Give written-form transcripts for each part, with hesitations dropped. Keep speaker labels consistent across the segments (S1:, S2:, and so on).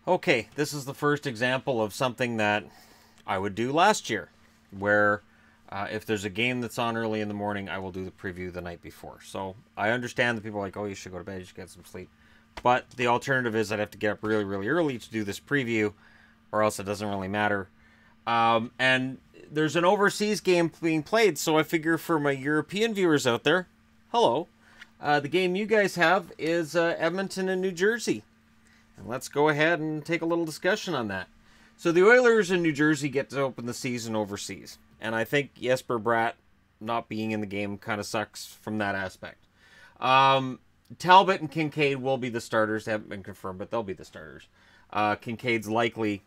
S1: Okay, this is the first example of something that I would do last year, where if there's a game that's on early in the morning, I will do the preview the night before. So I understand that people are like, oh, you should go to bed, you should get some sleep. But the alternative is I'd have to get up really, really early to do this preview, or else it doesn't really matter. And there's an overseas game being played, so I figure for my European viewers out there, hello. The game you guys have is Edmonton and New Jersey. And let's go ahead and take a little discussion on that. So the Oilers in New Jersey get to open the season overseas. And I think Jesper Bratt not being in the game kind of sucks from that aspect. Talbot and Kincaid will be the starters. They haven't been confirmed, but they'll be the starters. Kincaid's likely.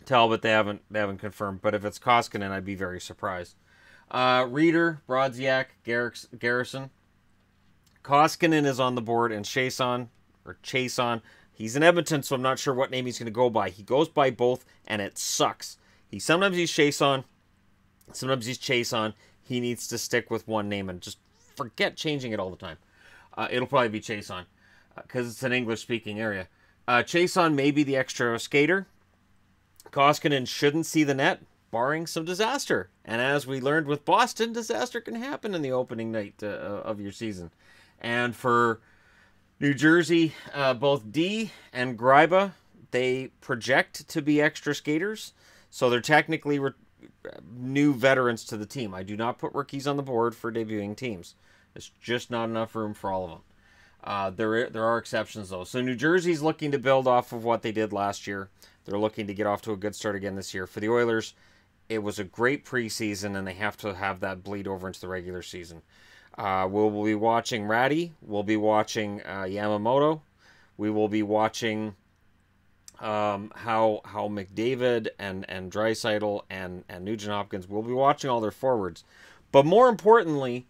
S1: Talbot, they haven't confirmed. But if it's Koskinen, I'd be very surprised. Reeder, Brodziak, Garrison. Koskinen is on the board, and Chason, he's in Edmonton, so I'm not sure what name he's going to go by. He goes by both, and it sucks. Sometimes he's Chason, sometimes he's Chason. He needs to stick with one name and just forget changing it all the time. It'll probably be Chason, because it's an English-speaking area. Chason may be the extra skater. Koskinen shouldn't see the net, barring some disaster. And as we learned with Boston, disaster can happen in the opening night of your season. And for New Jersey, both D and Gryba, they project to be extra skaters. So they're technically new veterans to the team. I do not put rookies on the board for debuting teams. There's just not enough room for all of them. There are exceptions, though. So New Jersey's looking to build off of what they did last year. They're looking to get off to a good start again this year. For the Oilers, it was a great preseason, and they have to have that bleed over into the regular season. We'll be watching Ratty. We'll be watching Yamamoto. We will be watching how McDavid and Draisaitl and Nugent Hopkins. We'll be watching all their forwards. But more importantly,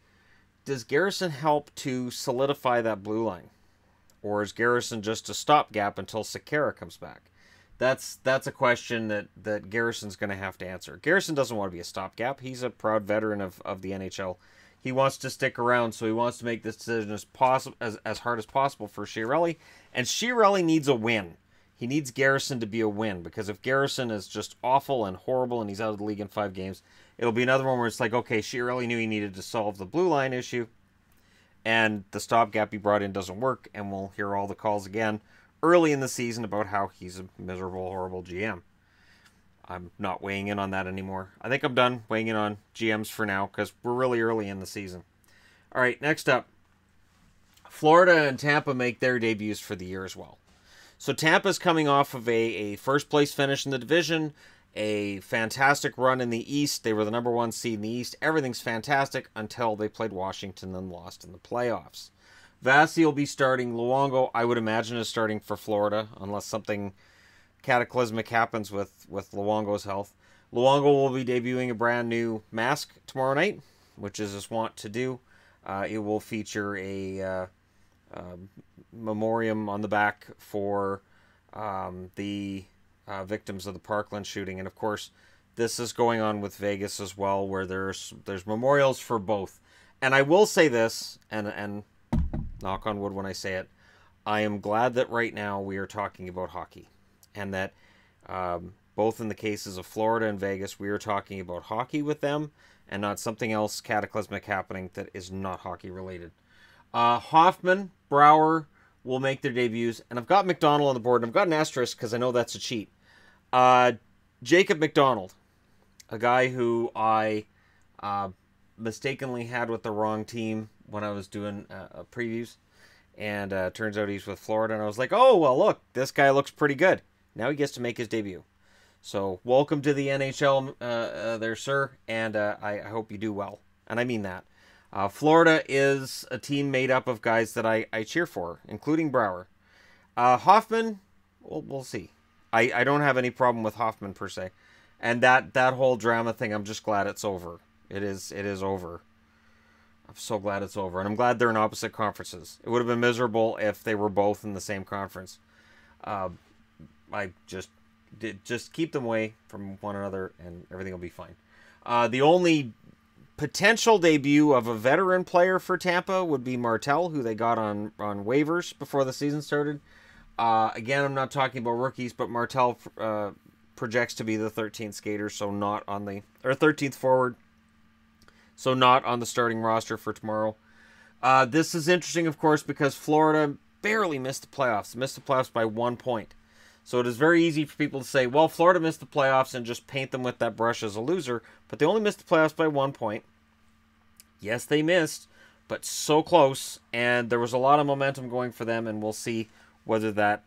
S1: does Garrison help to solidify that blue line? Or is Garrison just a stopgap until Sekera comes back? That's a question that Garrison's going to have to answer. Garrison doesn't want to be a stopgap. He's a proud veteran of the NHL. He wants to stick around, so he wants to make this decision as hard as possible for Chiarelli. And Chiarelli needs a win. He needs Garrison to be a win, because if Garrison is just awful and horrible and he's out of the league in 5 games, it'll be another one where it's like, okay, Chiarelli knew he needed to solve the blue line issue, and the stopgap he brought in doesn't work, and we'll hear all the calls again early in the season about how he's a miserable, horrible GM. I'm not weighing in on that anymore. I think I'm done weighing in on GMs for now, because we're really early in the season. All right, next up. Florida and Tampa make their debuts for the year as well. So Tampa's coming off of a first-place finish in the division, a fantastic run in the East. They were the number 1 seed in the East. Everything's fantastic until they played Washington and lost in the playoffs. Vasi will be starting. Luongo, I would imagine, is starting for Florida, unless something cataclysmic happens with Luongo's health. Luongo will be debuting a brand new mask tomorrow night, which is his wont to do. It will feature a memoriam on the back for the victims of the Parkland shooting. And of course, this is going on with Vegas as well, where there's memorials for both. And I will say this, and knock on wood when I say it, I am glad that right now we are talking about hockey. And that both in the cases of Florida and Vegas, we are talking about hockey with them and not something else cataclysmic happening that is not hockey related. Hoffman, Brouwer will make their debuts. And I've got McDonald on the board. And I've got an asterisk because I know that's a cheat. Jacob McDonald, a guy who I mistakenly had with the wrong team when I was doing previews. And turns out he's with Florida. And I was like, oh, well, look, this guy looks pretty good. Now he gets to make his debut. So welcome to the NHL there, sir. And I hope you do well. And I mean that. Florida is a team made up of guys that I cheer for, including Brouwer. Hoffman, we'll see. I don't have any problem with Hoffman per se. And that whole drama thing, I'm just glad it's over. It is over. I'm so glad it's over. And I'm glad they're in opposite conferences. It would have been miserable if they were both in the same conference. I just keep them away from one another and everything will be fine. The only potential debut of a veteran player for Tampa would be Martel, who they got on waivers before the season started. Again, I'm not talking about rookies, but Martel projects to be the 13th skater, so not on the 13th forward, so not on the starting roster for tomorrow. This is interesting, of course, because Florida barely missed the playoffs. Missed the playoffs by 1 point. So it is very easy for people to say, well, Florida missed the playoffs and just paint them with that brush as a loser. But they only missed the playoffs by 1 point. Yes, they missed, but so close. And there was a lot of momentum going for them, and we'll see whether that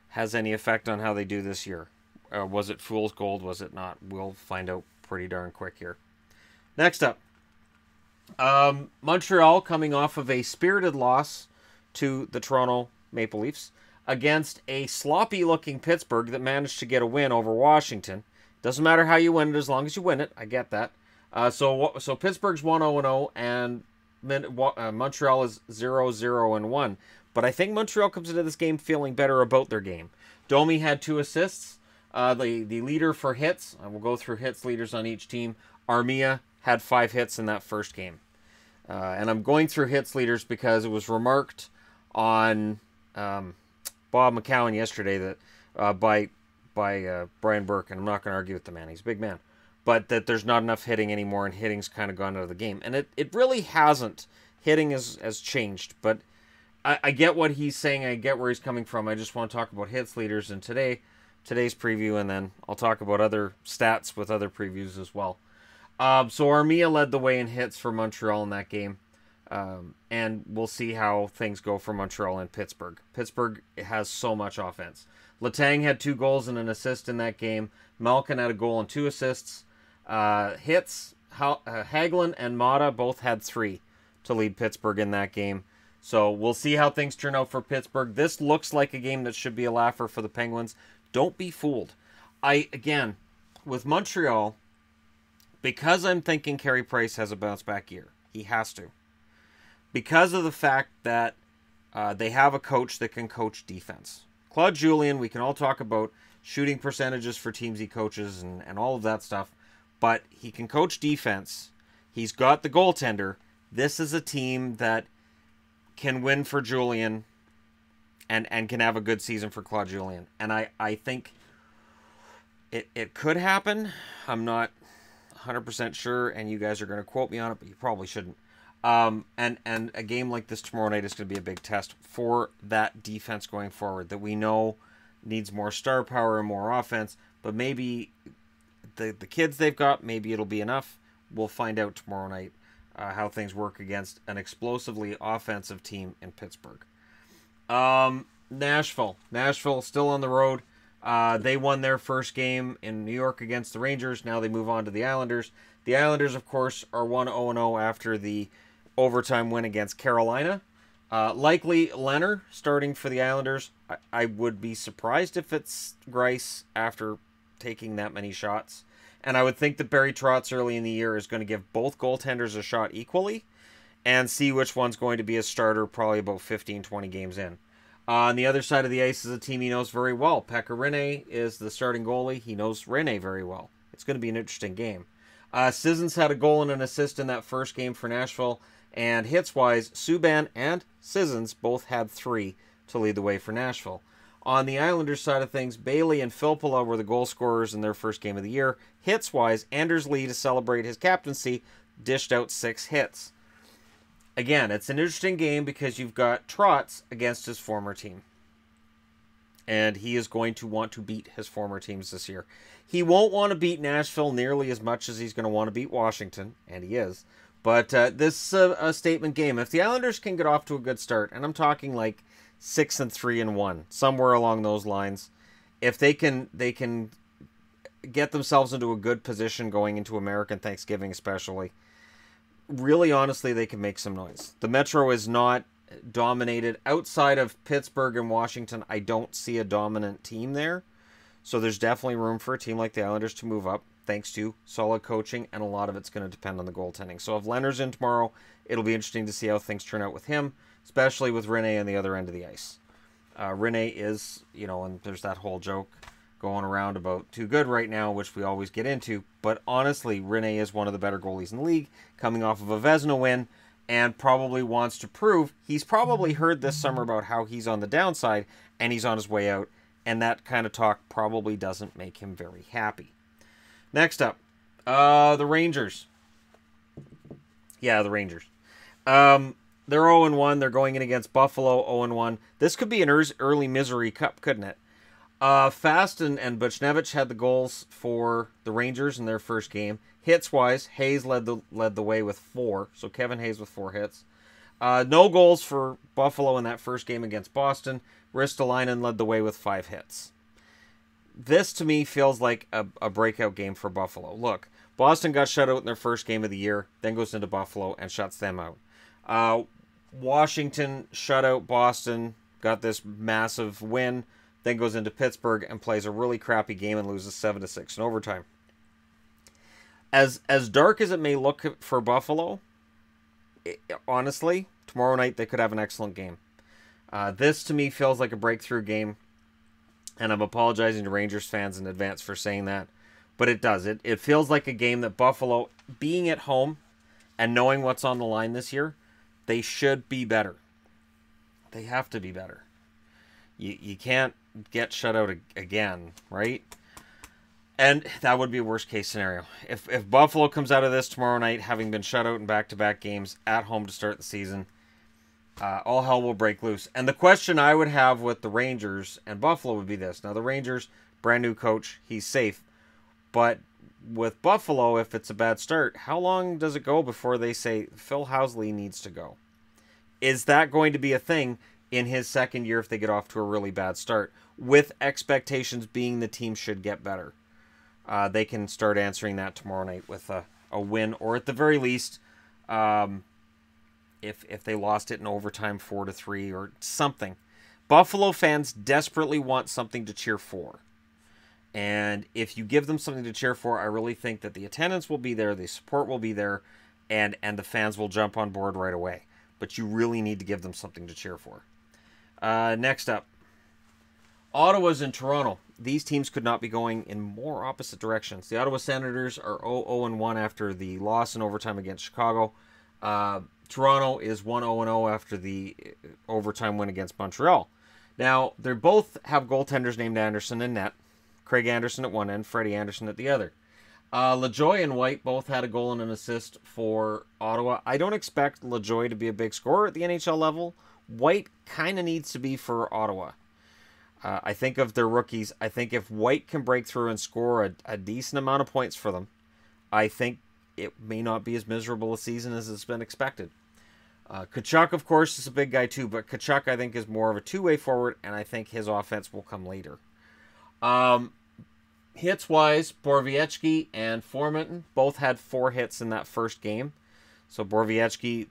S1: has any effect on how they do this year. Was it fool's gold? Was it not? We'll find out pretty darn quick here. Next up, Montreal coming off of a spirited loss to the Toronto Maple Leafs against a sloppy-looking Pittsburgh that managed to get a win over Washington. Doesn't matter how you win it as long as you win it. I get that. So Pittsburgh's 1-0-0 and Montreal is 0-0-1. But I think Montreal comes into this game feeling better about their game. Domi had 2 assists. The leader for hits, I will go through hits leaders on each team. Armia had 5 hits in that first game. And I'm going through hits leaders because it was remarked on Bob McCowan yesterday that by Brian Burke, and I'm not going to argue with the man, he's a big man, but that there's not enough hitting anymore, and hitting's kind of gone out of the game. And it really hasn't. Hitting has changed, but I get what he's saying. I get where he's coming from. I just want to talk about hits leaders in today's preview, and then I'll talk about other stats with other previews as well. So Armia led the way in hits for Montreal in that game. And we'll see how things go for Montreal and Pittsburgh. Pittsburgh has so much offense. Letang had 2 goals and an assist in that game. Malkin had a goal and 2 assists. Hits, Hagelin and Mata both had 3 to lead Pittsburgh in that game. So we'll see how things turn out for Pittsburgh. This looks like a game that should be a laugher for the Penguins. Don't be fooled. Again, with Montreal, because I'm thinking Carey Price has a bounce-back year. He has to. Because of the fact that they have a coach that can coach defense. Claude Julien, we can all talk about shooting percentages for teams he coaches and all of that stuff, but he can coach defense. He's got the goaltender. This is a team that can win for Julien and can have a good season for Claude Julien. And I think it could happen. I'm not 100% sure, and you guys are going to quote me on it, but you probably shouldn't. And a game like this tomorrow night is going to be a big test for that defense going forward that we know needs more star power and more offense, but maybe the kids they've got, maybe it'll be enough. We'll find out tomorrow night how things work against an explosively offensive team in Pittsburgh. Nashville still on the road. They won their first game in New York against the Rangers. Now they move on to the Islanders. The Islanders, of course, are 1-0-0 after the overtime win against Carolina. Likely Leonard starting for the Islanders. I would be surprised if it's Greiss after taking that many shots. And I would think that Barry Trotz early in the year is going to give both goaltenders a shot equally and see which one's going to be a starter probably about 15, 20 games in. On the other side of the ice is a team he knows very well. Pekka Rinne is the starting goalie. He knows Rinne very well. It's going to be an interesting game. Sissons had a goal and an assist in that first game for Nashville. And hits-wise, Subban and Sissons both had 3 to lead the way for Nashville. On the Islanders side of things, Bailey and Filppula were the goal scorers in their first game of the year. Hits-wise, Anders Lee, to celebrate his captaincy, dished out 6 hits. Again, it's an interesting game because you've got Trotz against his former team. And he is going to want to beat his former teams this year. He won't want to beat Nashville nearly as much as he's going to want to beat Washington, and he is. But this is a statement game. If the Islanders can get off to a good start, and I'm talking like 6-3-1, somewhere along those lines, if they can get themselves into a good position going into American Thanksgiving especially, really honestly, they can make some noise. The Metro is not dominated. Outside of Pittsburgh and Washington, I don't see a dominant team there. So there's definitely room for a team like the Islanders to move up, thanks to solid coaching, and a lot of it's going to depend on the goaltending. So if Leonard's in tomorrow, it'll be interesting to see how things turn out with him, especially with Rinne on the other end of the ice. Rinne is, and there's that whole joke going around about too good right now, which we always get into. But honestly, Rinne is one of the better goalies in the league, coming off of a Vezina win. and probably wants to prove. He's probably heard this summer about how he's on the downside and he's on his way out, and that kind of talk probably doesn't make him very happy. Next up, the Rangers. Yeah, the Rangers. They're 0-1. They're going in against Buffalo, 0-1. This could be an early misery cup, couldn't it? Fast and Buchnevich had the goals for the Rangers in their first game. Hits-wise, Hayes led the way with 4. So Kevin Hayes with 4 hits. No goals for Buffalo in that first game against Boston. Ristolainen led the way with 5 hits. This, to me, feels like a breakout game for Buffalo. Look, Boston got shut out in their first game of the year, then goes into Buffalo and shuts them out. Washington shut out Boston, got this massive win, then goes into Pittsburgh and plays a really crappy game and loses 7-6 in overtime. As dark as it may look for Buffalo, honestly, tomorrow night they could have an excellent game. This, to me, feels like a breakthrough game, and I'm apologizing to Rangers fans in advance for saying that, but it does. It feels like a game that Buffalo, being at home and knowing what's on the line this year, they should be better. They have to be better. You can't get shut out again, right? And that would be a worst-case scenario. If Buffalo comes out of this tomorrow night, having been shut out in back-to-back games at home to start the season, all hell will break loose. And the question I would have with the Rangers and Buffalo would be this. Now, the Rangers, brand new coach, he's safe. But with Buffalo, if it's a bad start, how long does it go before they say Phil Housley needs to go? Is that going to be a thing in his second year if they get off to a really bad start, with expectations being the team should get better? They can start answering that tomorrow night with a win, or at the very least, if they lost it in overtime 4-3 or something. Buffalo fans desperately want something to cheer for. And if you give them something to cheer for, I really think that the attendance will be there, the support will be there, and the fans will jump on board right away. But you really need to give them something to cheer for. Next up, Ottawa's in Toronto. These teams could not be going in more opposite directions. The Ottawa Senators are 0-1 after the loss in overtime against Chicago. Toronto is 1-0 after the overtime win against Montreal. Now, they both have goaltenders named Anderson in net. Craig Anderson at one end, Freddie Anderson at the other. LaJoie and White both had a goal and an assist for Ottawa. I don't expect LaJoie to be a big scorer at the NHL level. White kind of needs to be for Ottawa. I think of their rookies. I think if White can break through and score a decent amount of points for them, I think it may not be as miserable a season as it's been expected. Tkachuk, of course, is a big guy too, but Tkachuk, I think, is more of a two-way forward, and I think his offense will come later. Hits-wise, Borowiecki and Formanton both had 4 hits in that first game. So Borowiecki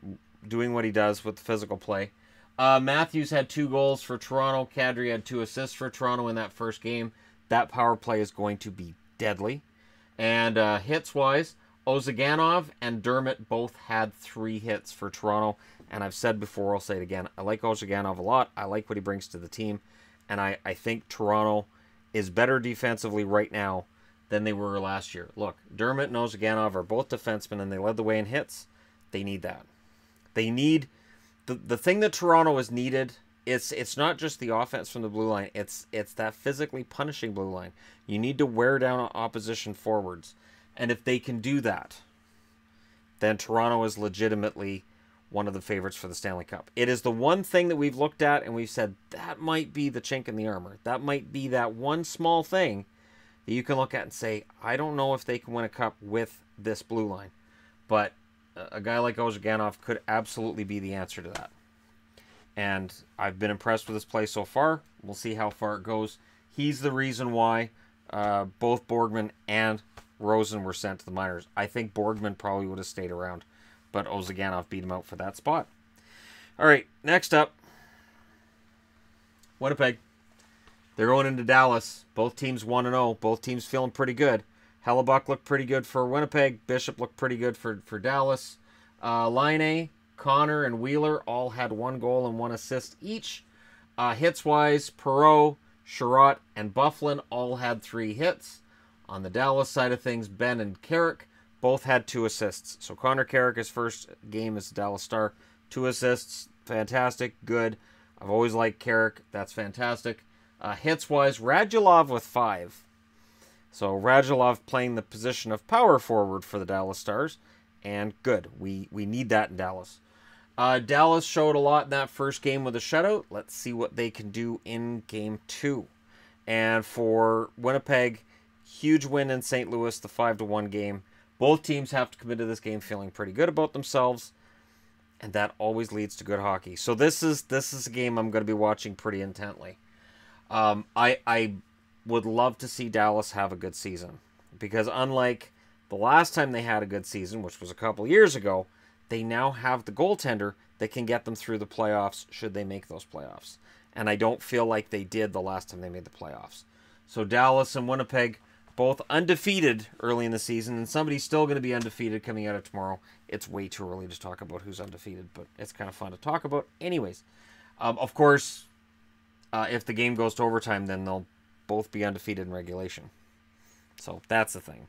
S1: doing what he does with the physical play. Matthews had 2 goals for Toronto. Kadri had 2 assists for Toronto in that first game. That power play is going to be deadly. And hits-wise, Ozaganov and Dermott both had 3 hits for Toronto. And I've said before, I'll say it again, I like Ozaganov a lot. I like what he brings to the team. And I think Toronto is better defensively right now than they were last year. Look, Dermott and Ozaganov are both defensemen, and they led the way in hits. They need that. They need the thing that Toronto has needed. It's not just the offense from the blue line. It's that physically punishing blue line. You need to wear down opposition forwards, and if they can do that, then Toronto is legitimately one of the favorites for the Stanley Cup. It is the one thing that we've looked at and we've said that might be the chink in the armor. That might be that one small thing that you can look at and say, I don't know if they can win a cup with this blue line. But a guy like Ozaganov could absolutely be the answer to that. And I've been impressed with his play so far. We'll see how far it goes. He's the reason why both Borgman and Rosen were sent to the minors. I think Borgman probably would have stayed around, but Ozaganov beat him out for that spot. All right, next up, Winnipeg. They're going into Dallas. Both teams 1-0. Both teams feeling pretty good. Hellebuck looked pretty good for Winnipeg. Bishop looked pretty good for Dallas. Laine, Connor, and Wheeler all had 1 goal and 1 assist each. Hits-wise, Perreault, Sherratt, and Bufflin all had 3 hits. On the Dallas side of things, Ben and Carrick both had 2 assists. So Connor Carrick, his first game as a Dallas Star, 2 assists, fantastic, good. I've always liked Carrick, that's fantastic. Hits-wise, Radulov with 5. So Radulov playing the position of power forward for the Dallas Stars, and good. We need that in Dallas. Dallas showed a lot in that first game with a shutout. Let's see what they can do in Game 2. And for Winnipeg, huge win in St. Louis, the 5-1 game. Both teams have to come into this game feeling pretty good about themselves, and that always leads to good hockey. So this is a game I'm going to be watching pretty intently. I would love to see Dallas have a good season, because unlike the last time they had a good season, which was a couple years ago, they now have the goaltender that can get them through the playoffs should they make those playoffs. And I don't feel like they did the last time they made the playoffs. So Dallas and Winnipeg, both undefeated early in the season, and somebody's still going to be undefeated coming out of tomorrow. It's way too early to talk about who's undefeated, but it's kind of fun to talk about. Anyways, of course, if the game goes to overtime, then they'll both be undefeated in regulation. So that's the thing.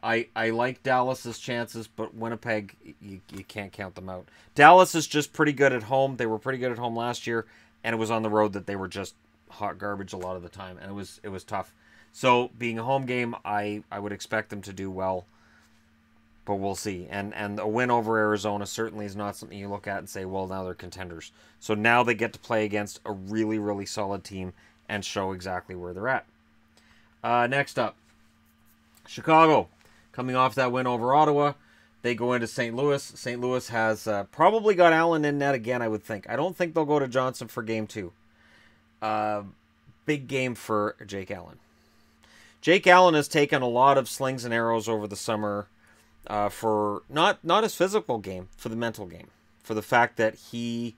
S1: I like Dallas's chances, but Winnipeg, you can't count them out. Dallas is just pretty good at home. They were pretty good at home last year, and it was on the road that they were just hot garbage a lot of the time, and it was tough. So being a home game, I would expect them to do well, but we'll see. And a win over Arizona certainly is not something you look at and say, well, now they're contenders. So now they get to play against a really, really solid team and show exactly where they're at. Next up, Chicago, coming off that win over Ottawa, they go into St. Louis. St. Louis has probably got Allen in net again, I would think. I don't think they'll go to Johnson for Game 2. Big game for Jake Allen. Jake Allen has taken a lot of slings and arrows over the summer for not his physical game, for the mental game, for the fact that he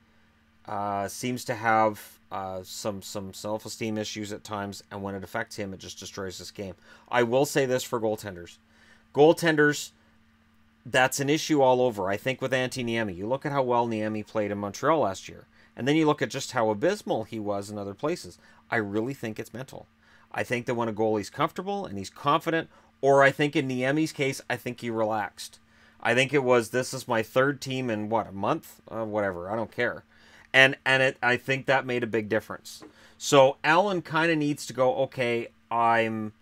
S1: seems to have some self-esteem issues at times, and when it affects him, it just destroys his game. I will say this for goaltenders. Goaltenders, that's an issue all over. I think with Antti Niemi, you look at how well Niemi played in Montreal last year, and then you look at just how abysmal he was in other places. I really think it's mental. I think that when a goalie's comfortable and he's confident, or I think in Niemi's case, I think he relaxed. I think it was, this is my 3rd team in, what, a month? Whatever, I don't care. And I think that made a big difference. So Allen kind of needs to go, okay, I'm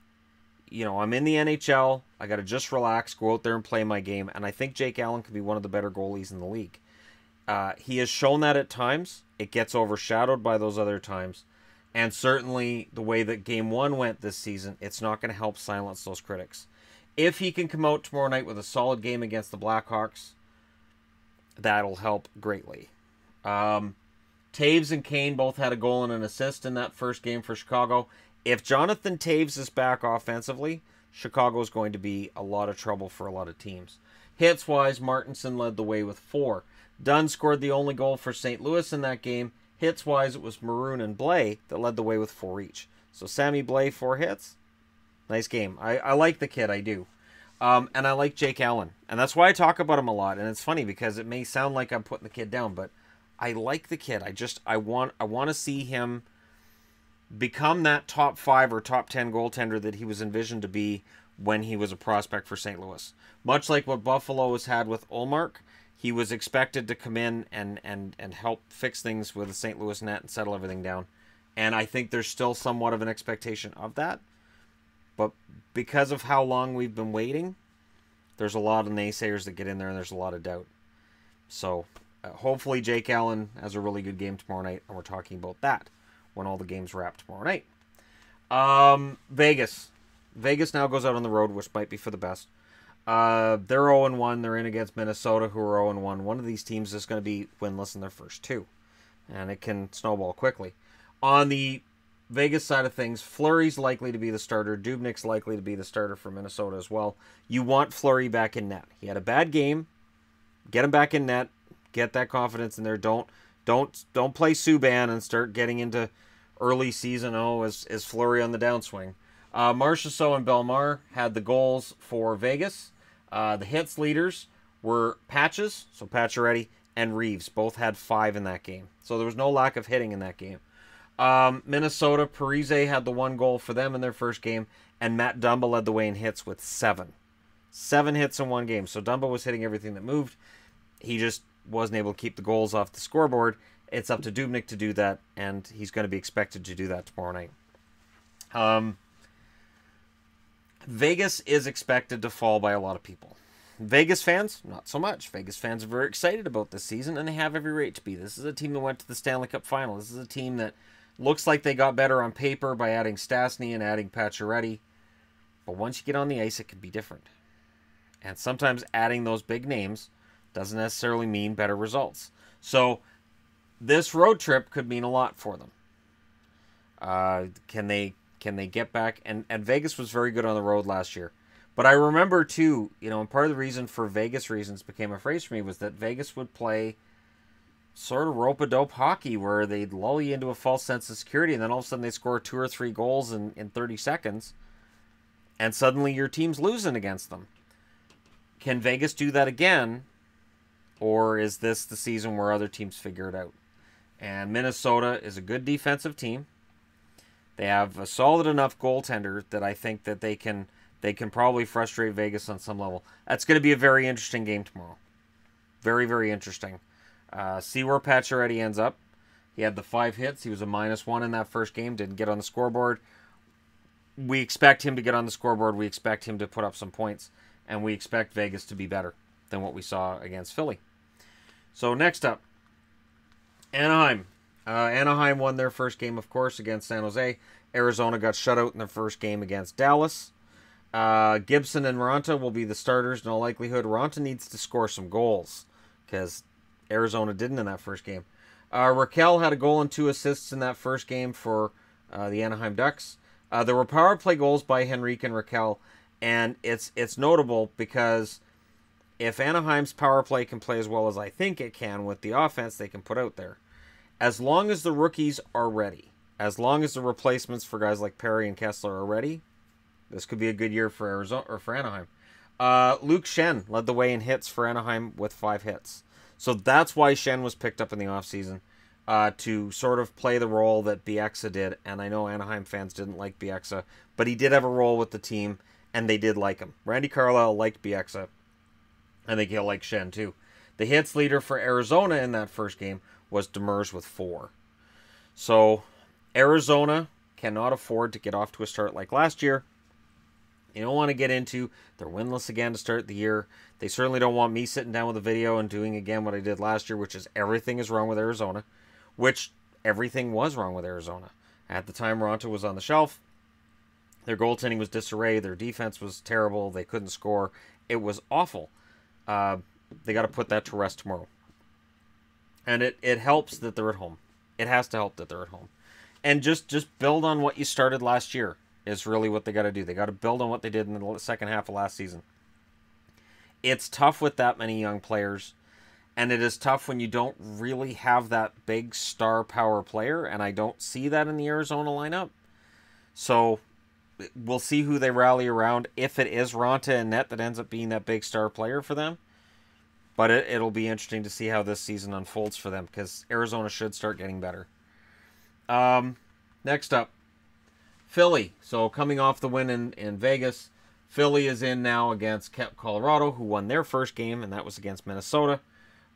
S1: in the NHL. I got to just relax, go out there and play my game. And I think Jake Allen could be one of the better goalies in the league. He has shown that at times. It gets overshadowed by those other times. And certainly the way that Game 1 went this season, it's not going to help silence those critics. If he can come out tomorrow night with a solid game against the Blackhawks, that'll help greatly. Taves and Kane both had a goal and an assist in that first game for Chicago. If Jonathan Taves is back offensively, Chicago's going to be a lot of trouble for a lot of teams. Hits-wise, Martinson led the way with 4. Dunn scored the only goal for St. Louis in that game. Hits-wise, it was Maroon and Blais that led the way with 4 each. So Sammy Blais, 4 hits. Nice game. I like the kid, I do. And I like Jake Allen. And that's why I talk about him a lot. And it's funny because it may sound like I'm putting the kid down, but I like the kid. I want to see him become that top 5 or top 10 goaltender that he was envisioned to be when he was a prospect for St. Louis. Much like what Buffalo has had with Ullmark, he was expected to come in and help fix things with the St. Louis net and settle everything down. And I think there's still somewhat of an expectation of that. But because of how long we've been waiting, there's a lot of naysayers that get in there and there's a lot of doubt. So hopefully Jake Allen has a really good game tomorrow night, and we're talking about that when all the games wrap tomorrow night. Vegas. Vegas now goes out on the road, which might be for the best. They're 0-1. They're in against Minnesota, who are 0-1. One of these teams is going to be winless in their first 2, and it can snowball quickly. On the Vegas side of things, Fleury's likely to be the starter. Dubnyk's likely to be the starter for Minnesota as well. You want Fleury back in net. He had a bad game. Get him back in net. Get that confidence in there. Don't play Subban and start getting into early season. Oh, is Fleury on the downswing? Marchessault and Bellemare had the goals for Vegas. The hits leaders were Patches, so Pacioretty, and Reeves. Both had 5 in that game. So there was no lack of hitting in that game. Minnesota, Parise had the 1 goal for them in their first game, and Matt Dumba led the way in hits with 7. 7 hits in one game. So Dumba was hitting everything that moved. He just wasn't able to keep the goals off the scoreboard. It's up to Dubnyk to do that, and he's going to be expected to do that tomorrow night. Vegas is expected to fall by a lot of people. Vegas fans, not so much. Vegas fans are very excited about this season, and they have every right to be. This is a team that went to the Stanley Cup final. This is a team that looks like they got better on paper by adding Stastny and adding Pacioretty. But once you get on the ice, it can be different. And sometimes adding those big names doesn't necessarily mean better results. So this road trip could mean a lot for them. Can they get back? And Vegas was very good on the road last year. But I remember, too, and part of the reason for Vegas reasons became a phrase for me was that Vegas would play sort of rope-a-dope hockey where they'd lull you into a false sense of security, and then all of a sudden they score 2 or 3 goals in 30 seconds, and suddenly your team's losing against them. Can Vegas do that again, or is this the season where other teams figure it out? And Minnesota is a good defensive team. They have a solid enough goaltender that I think that they can probably frustrate Vegas on some level. That's going to be a very interesting game tomorrow. Very, very interesting. See where Pacioretty ends up. He had the 5 hits. He was a -1 in that first game. Didn't get on the scoreboard. We expect him to get on the scoreboard. We expect him to put up some points. And we expect Vegas to be better than what we saw against Philly. So next up, Anaheim. Anaheim won their first game, of course, against San Jose. Arizona got shut out in their first game against Dallas. Gibson and Raanta will be the starters in all likelihood. Raanta needs to score some goals because Arizona didn't in that first game. Raquel had a goal and 2 assists in that first game for the Anaheim Ducks. There were power play goals by Henrique and Raquel, and it's notable because if Anaheim's power play can play as well as I think it can with the offense they can put out there, as long as the rookies are ready, as long as the replacements for guys like Perry and Kessler are ready, this could be a good year for Arizona or for Anaheim. Luke Schenn led the way in hits for Anaheim with 5 hits. So that's why Schenn was picked up in the offseason, to sort of play the role that Bieksa did. And I know Anaheim fans didn't like Bieksa, but he did have a role with the team, and they did like him. Randy Carlyle liked Bieksa. I think he'll like Schenn too. The hits leader for Arizona in that first game was Demers with 4. So Arizona cannot afford to get off to a start like last year. You don't want to get into they're winless again to start the year. They certainly don't want me sitting down with a video and doing again what I did last year, which is everything is wrong with Arizona, which everything was wrong with Arizona. At the time Raanta was on the shelf, their goaltending was disarray, their defense was terrible, they couldn't score. It was awful. They got to put that to rest tomorrow. And it helps that they're at home. It has to help that they're at home. And just build on what you started last year is really what they got to do. They got to build on what they did in the second half of last season. It's tough with that many young players, and it is tough when you don't really have that big star power player, and I don't see that in the Arizona lineup. So we'll see who they rally around, if it is Raanta and net that ends up being that big star player for them. But it'll be interesting to see how this season unfolds for them, because Arizona should start getting better. Next up, Philly. So coming off the win in Vegas, Philly is in now against Colorado, who won their first game, and that was against Minnesota.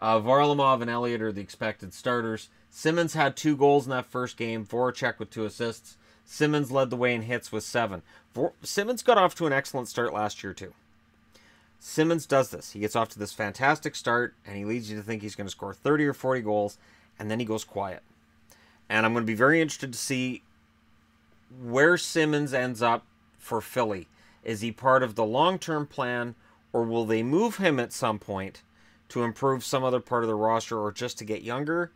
S1: Varlamov and Elliott are the expected starters. Simmons had 2 goals in that first game. Voracek with 2 assists. Simmons led the way in hits with 7. Simmons got off to an excellent start last year, too. Simmons does this. He gets off to this fantastic start, and he leads you to think he's going to score 30 or 40 goals, and then he goes quiet. And I'm going to be very interested to see where Simmons ends up for Philly. Is he part of the long-term plan, or will they move him at some point to improve some other part of the roster or just to get younger?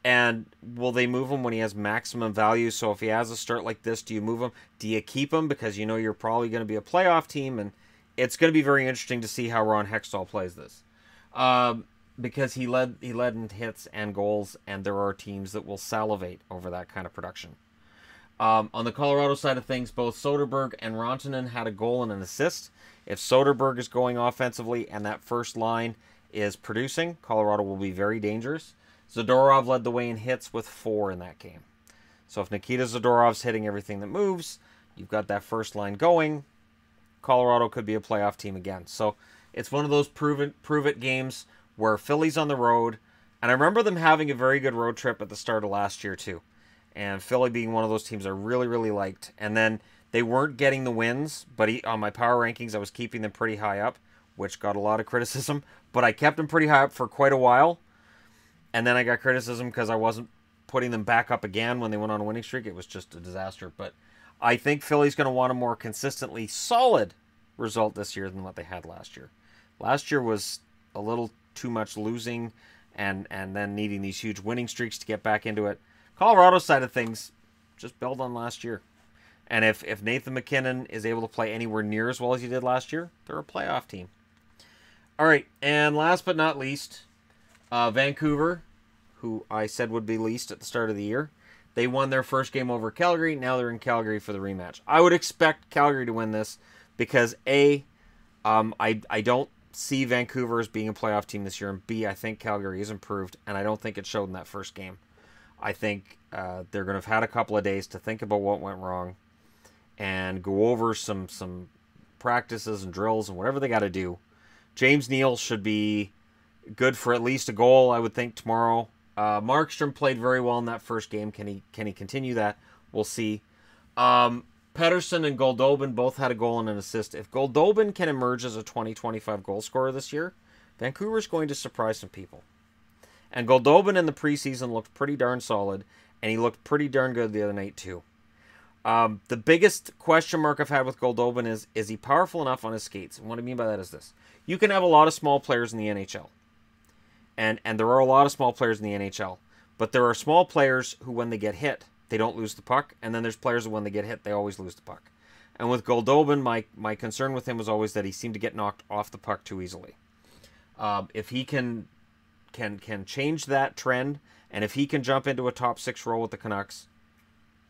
S1: And will they move him when he has maximum value? So if he has a start like this, do you move him? Do you keep him because you know you're probably going to be a playoff team? And it's going to be very interesting to see how Ron Hextall plays this. Because he led in hits and goals, and there are teams that will salivate over that kind of production. On the Colorado side of things, both Soderberg and Rantanen had a goal and an assist. If Soderberg is going offensively and that first line is producing, Colorado will be very dangerous. Zadorov led the way in hits with 4 in that game. So if Nikita Zadorov's hitting everything that moves, you've got that first line going, Colorado could be a playoff team again. So it's one of those prove it games where Philly's on the road. And I remember them having a very good road trip at the start of last year too. And Philly being one of those teams I really, really liked. And then they weren't getting the wins, but on my power rankings, I was keeping them pretty high up, which got a lot of criticism. But I kept them pretty high up for quite a while. And then I got criticism because I wasn't putting them back up again when they went on a winning streak. It was just a disaster. But I think Philly's going to want a more consistently solid result this year than what they had last year. Last year was a little too much losing and then needing these huge winning streaks to get back into it. Colorado's side of things, just build on last year. And if Nathan MacKinnon is able to play anywhere near as well as he did last year, they're a playoff team. All right, and last but not least, Vancouver, who I said would be least at the start of the year. They won their first game over Calgary. Now they're in Calgary for the rematch. I would expect Calgary to win this because I don't see Vancouver as being a playoff team this year, and B, I think Calgary is improved, and I don't think it showed in that first game. I think they're going to have had a couple of days to think about what went wrong and go over some practices and drills and whatever they got to do. James Neal should be good for at least a goal, I would think, tomorrow. Markstrom played very well in that first game. Can he continue that? We'll see. Pettersson and Goldobin both had a goal and an assist. If Goldobin can emerge as a 20-25 goal scorer this year, Vancouver's going to surprise some people. And Goldobin in the preseason looked pretty darn solid, and he looked pretty darn good the other night too. The biggest question mark I've had with Goldobin is he powerful enough on his skates? And what I mean by that is this. You can have a lot of small players in the NHL. And there are a lot of small players in the NHL. But there are small players who, when they get hit, they don't lose the puck. And then there's players who, when they get hit, they always lose the puck. And with Goldobin, my concern with him was always that he seemed to get knocked off the puck too easily. If he can change that trend, and if he can jump into a top 6 role with the Canucks,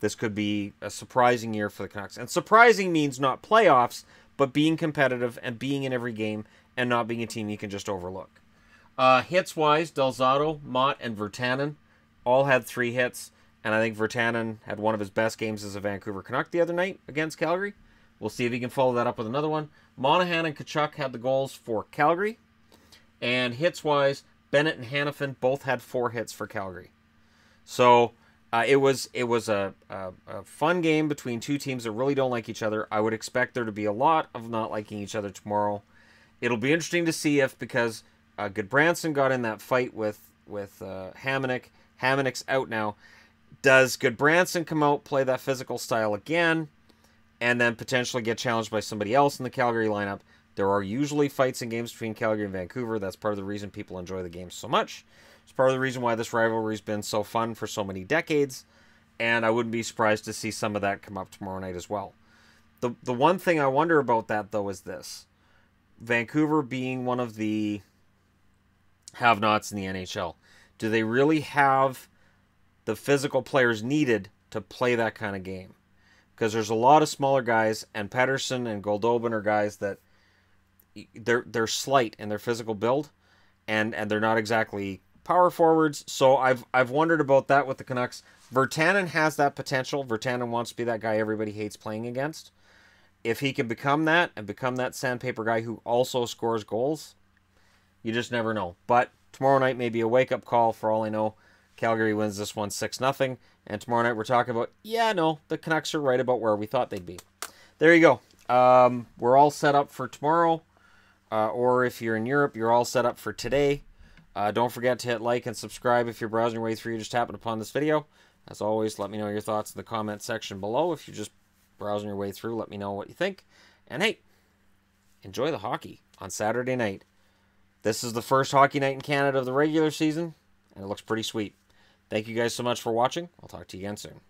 S1: this could be a surprising year for the Canucks. And surprising means not playoffs, but being competitive and being in every game and not being a team you can just overlook. Hits-wise, Delzato, Mott, and Virtanen all had 3 hits. And I think Virtanen had one of his best games as a Vancouver Canuck the other night against Calgary. We'll see if he can follow that up with another one. Monahan and Tkachuk had the goals for Calgary. And hits-wise, Bennett and Hanifin both had 4 hits for Calgary. So it was a fun game between two teams that really don't like each other. I would expect there to be a lot of not liking each other tomorrow. It'll be interesting to see if, because Goodbranson got in that fight with Hamonic. Hamonic's out now. Does Goodbranson come out, play that physical style again, and then potentially get challenged by somebody else in the Calgary lineup? There are usually fights in games between Calgary and Vancouver. That's part of the reason people enjoy the game so much. It's part of the reason why this rivalry's been so fun for so many decades, and I wouldn't be surprised to see some of that come up tomorrow night as well. The one thing I wonder about that, though, is this. Vancouver being one of the have-nots in the NHL. Do they really have the physical players needed to play that kind of game? Because there's a lot of smaller guys, and Pettersson and Goldobin are guys that they're slight in their physical build, and they're not exactly power forwards. So I've wondered about that with the Canucks. Virtanen has that potential. Virtanen wants to be that guy everybody hates playing against. If he can become that and become that sandpaper guy who also scores goals, you just never know. But tomorrow night may be a wake-up call. For all I know, Calgary wins this one 6-0. And tomorrow night we're talking about, the Canucks are right about where we thought they'd be. There you go. We're all set up for tomorrow. Or if you're in Europe, you're all set up for today. Don't forget to hit like and subscribe if you're browsing your way through. You just happened upon this video. As always, let me know your thoughts in the comment section below. If you're just browsing your way through, let me know what you think. And hey, enjoy the hockey on Saturday night. This is the first hockey night in Canada of the regular season, and it looks pretty sweet. Thank you guys so much for watching. I'll talk to you again soon.